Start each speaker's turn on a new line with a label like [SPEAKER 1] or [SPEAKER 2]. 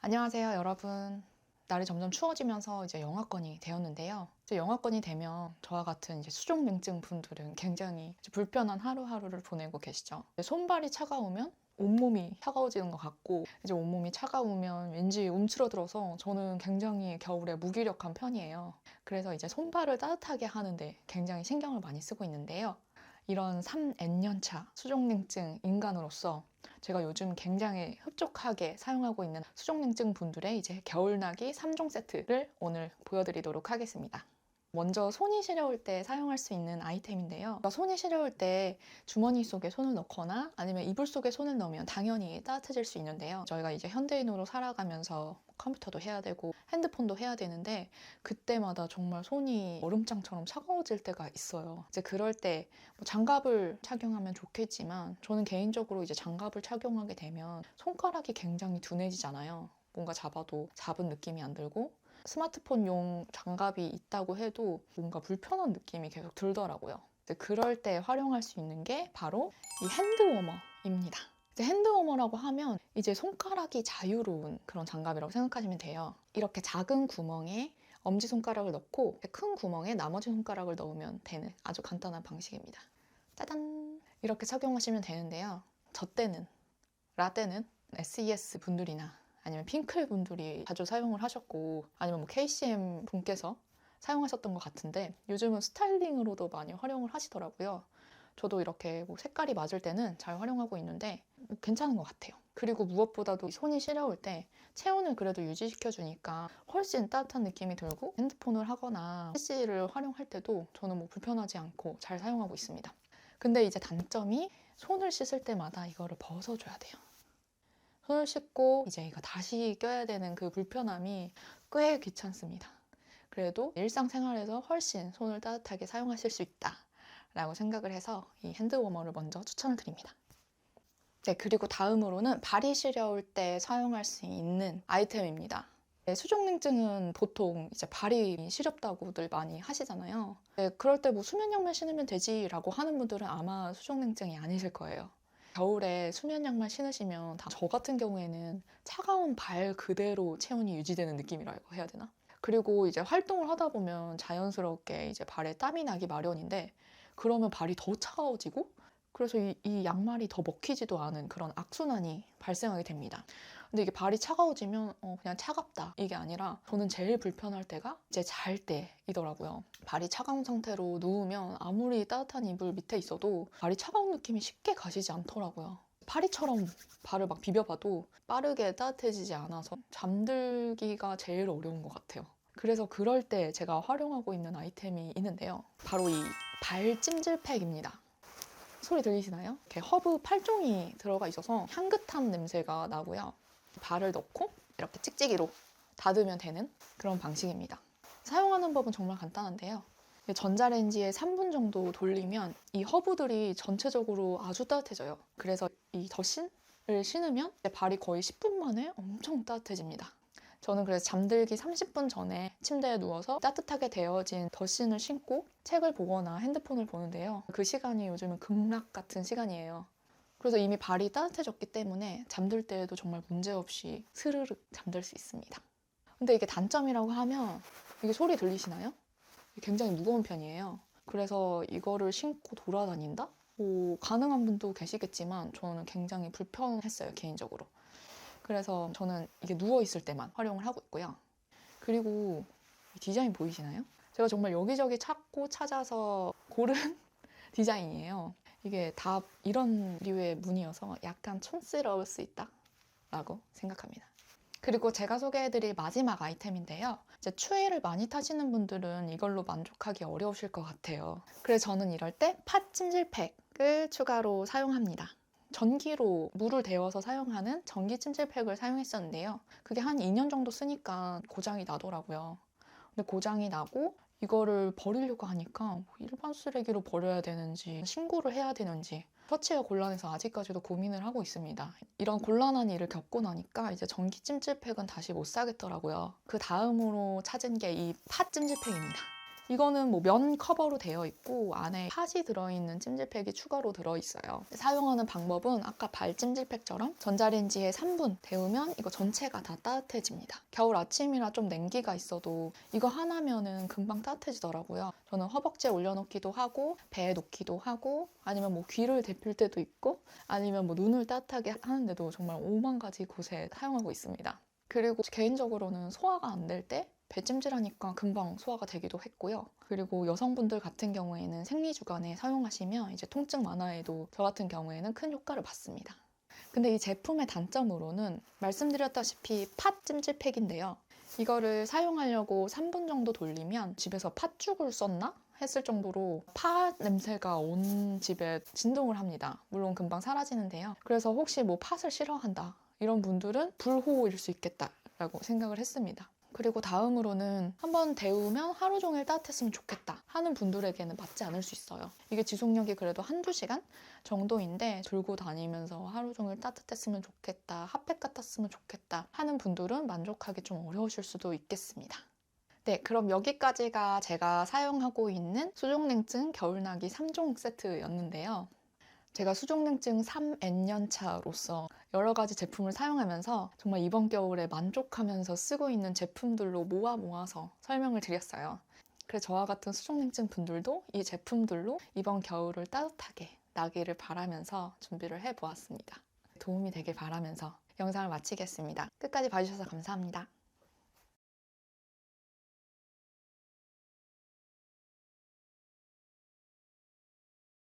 [SPEAKER 1] 안녕하세요, 여러분. 날이 점점 추워지면서 이제 영하권이 되었는데요. 이제 영하권이 되면 저와 같은 이제 수족냉증 분들은 굉장히 이제 불편한 하루하루를 보내고 계시죠. 손발이 차가우면 온몸이 차가워지는 것 같고, 이제 온몸이 차가우면 왠지 움츠러들어서 저는 굉장히 겨울에 무기력한 편이에요. 그래서 이제 손발을 따뜻하게 하는데 굉장히 신경을 많이 쓰고 있는데요. 이런 3N년차 수족냉증 인간으로서 제가 요즘 굉장히 흡족하게 사용하고 있는 수족냉증 분들의 이제 겨울나기 3종 세트를 오늘 보여드리도록 하겠습니다. 먼저 손이 시려울 때 사용할 수 있는 아이템인데요. 손이 시려울 때 주머니 속에 손을 넣거나 아니면 이불 속에 손을 넣으면 당연히 따뜻해질 수 있는데요. 저희가 이제 현대인으로 살아가면서 컴퓨터도 해야 되고 핸드폰도 해야 되는데 그때마다 정말 손이 얼음장처럼 차가워질 때가 있어요. 이제 그럴 때 장갑을 착용하면 좋겠지만 저는 개인적으로 이제 장갑을 착용하게 되면 손가락이 굉장히 둔해지잖아요. 뭔가 잡아도 잡은 느낌이 안 들고 스마트폰용 장갑이 있다고 해도 뭔가 불편한 느낌이 계속 들더라고요. 그럴 때 활용할 수 있는 게 바로 이 핸드워머입니다. 이제 핸드워머라고 하면 이제 손가락이 자유로운 그런 장갑이라고 생각하시면 돼요. 이렇게 작은 구멍에 엄지손가락을 넣고 큰 구멍에 나머지 손가락을 넣으면 되는 아주 간단한 방식입니다. 짜잔! 이렇게 착용하시면 되는데요. 저 때는, 라떼는 SES 분들이나 아니면 핑클 분들이 자주 사용을 하셨고 아니면 뭐 KCM 분께서 사용하셨던 것 같은데 요즘은 스타일링으로도 많이 활용을 하시더라고요. 저도 이렇게 뭐 색깔이 맞을 때는 잘 활용하고 있는데 뭐 괜찮은 것 같아요. 그리고 무엇보다도 손이 시려울 때 체온을 그래도 유지시켜 주니까 훨씬 따뜻한 느낌이 들고 핸드폰을 하거나 PC를 활용할 때도 저는 뭐 불편하지 않고 잘 사용하고 있습니다. 근데 이제 단점이 손을 씻을 때마다 이거를 벗어줘야 돼요. 손을 씻고 이제 이거 다시 껴야 되는 그 불편함이 꽤 귀찮습니다. 그래도 일상생활에서 훨씬 손을 따뜻하게 사용하실 수 있다 라고 생각을 해서 이 핸드워머를 먼저 추천을 드립니다. 네, 그리고 다음으로는 발이 시려울 때 사용할 수 있는 아이템입니다. 네, 수족냉증은 보통 이제 발이 시렵다고들 많이 하시잖아요. 네, 그럴 때 뭐 수면약만 신으면 되지라고 하는 분들은 아마 수족냉증이 아니실 거예요. 겨울에 수면약만 신으시면 다 저 같은 경우에는 차가운 발 그대로 체온이 유지되는 느낌이라고 해야 되나? 그리고 이제 활동을 하다 보면 자연스럽게 이제 발에 땀이 나기 마련인데 그러면 발이 더 차가워지고 그래서 이 양말이 더 먹히지도 않은 그런 악순환이 발생하게 됩니다. 근데 이게 발이 차가워지면 그냥 차갑다 이게 아니라 저는 제일 불편할 때가 이제 잘 때이더라고요. 발이 차가운 상태로 누우면 아무리 따뜻한 이불 밑에 있어도 발이 차가운 느낌이 쉽게 가시지 않더라고요. 파리처럼 발을 막 비벼봐도 빠르게 따뜻해지지 않아서 잠들기가 제일 어려운 것 같아요. 그래서 그럴 때 제가 활용하고 있는 아이템이 있는데요. 바로 이 발 찜질팩입니다. 소리 들리시나요? 이렇게 허브 8종이 들어가 있어서 향긋한 냄새가 나고요. 발을 넣고 이렇게 찍찍이로 닫으면 되는 그런 방식입니다. 사용하는 법은 정말 간단한데요. 전자레인지에 3분 정도 돌리면 이 허브들이 전체적으로 아주 따뜻해져요. 그래서 이 더신을 신으면 발이 거의 10분 만에 엄청 따뜻해집니다. 저는 그래서 잠들기 30분 전에 침대에 누워서 따뜻하게 데워진 더신을 신고 책을 보거나 핸드폰을 보는데요. 그 시간이 요즘은 극락 같은 시간이에요. 그래서 이미 발이 따뜻해졌기 때문에 잠들 때에도 정말 문제없이 스르륵 잠들 수 있습니다. 근데 이게 단점이라고 하면 이게 소리 들리시나요? 굉장히 무거운 편이에요. 그래서 이거를 신고 돌아다닌다? 뭐 가능한 분도 계시겠지만 저는 굉장히 불편했어요, 개인적으로. 그래서 저는 이게 누워있을 때만 활용을 하고 있고요. 그리고 디자인 보이시나요? 제가 정말 여기저기 찾고 찾아서 고른 디자인이에요. 이게 다 이런 류의 무늬여서 약간 촌스러울 수 있다 라고 생각합니다. 그리고 제가 소개해드릴 마지막 아이템인데요. 이제 추위를 많이 타시는 분들은 이걸로 만족하기 어려우실 것 같아요. 그래서 저는 이럴 때 팥 찜질팩을 추가로 사용합니다. 전기로 물을 데워서 사용하는 전기 찜질팩을 사용했었는데요. 그게 한 2년 정도 쓰니까 고장이 나더라고요. 근데 고장이 나고 이거를 버리려고 하니까 일반 쓰레기로 버려야 되는지 신고를 해야 되는지 처치가 곤란해서 아직까지도 고민을 하고 있습니다. 이런 곤란한 일을 겪고 나니까 이제 전기 찜질팩은 다시 못 사겠더라고요. 그 다음으로 찾은 게 이 팥 찜질팩입니다. 이거는 뭐 면 커버로 되어 있고 안에 팥이 들어있는 찜질팩이 추가로 들어있어요. 사용하는 방법은 아까 발 찜질팩처럼 전자레인지에 3분 데우면 이거 전체가 다 따뜻해집니다. 겨울 아침이라 좀 냉기가 있어도 이거 하나면은 금방 따뜻해지더라고요. 저는 허벅지에 올려놓기도 하고 배에 놓기도 하고 아니면 뭐 귀를 데필 때도 있고 아니면 뭐 눈을 따뜻하게 하는데도 정말 5만 가지 곳에 사용하고 있습니다. 그리고 개인적으로는 소화가 안 될 때 배찜질하니까 금방 소화가 되기도 했고요. 그리고 여성분들 같은 경우에는 생리주간에 사용하시면 이제 통증 완화에도 저 같은 경우에는 큰 효과를 봤습니다. 근데 이 제품의 단점으로는 말씀드렸다시피 팥 찜질팩인데요. 이거를 사용하려고 3분 정도 돌리면 집에서 팥죽을 썼나? 했을 정도로 팥 냄새가 온 집에 진동을 합니다. 물론 금방 사라지는데요. 그래서 혹시 뭐 팥을 싫어한다 이런 분들은 불호일 수 있겠다라고 생각을 했습니다. 그리고 다음으로는 한번 데우면 하루 종일 따뜻했으면 좋겠다 하는 분들에게는 맞지 않을 수 있어요. 이게 지속력이 그래도 한두 시간 정도인데 들고 다니면서 하루 종일 따뜻했으면 좋겠다, 핫팩 같았으면 좋겠다 하는 분들은 만족하기 좀 어려우실 수도 있겠습니다. 네, 그럼 여기까지가 제가 사용하고 있는 수족냉증 겨울나기 3종 세트였는데요. 제가 수족냉증 3N년 차로서 여러 가지 제품을 사용하면서 정말 이번 겨울에 만족하면서 쓰고 있는 제품들로 모아서 설명을 드렸어요. 그래서 저와 같은 수족냉증 분들도 이 제품들로 이번 겨울을 따뜻하게 나기를 바라면서 준비를 해보았습니다. 도움이 되길 바라면서 영상을 마치겠습니다. 끝까지 봐주셔서 감사합니다.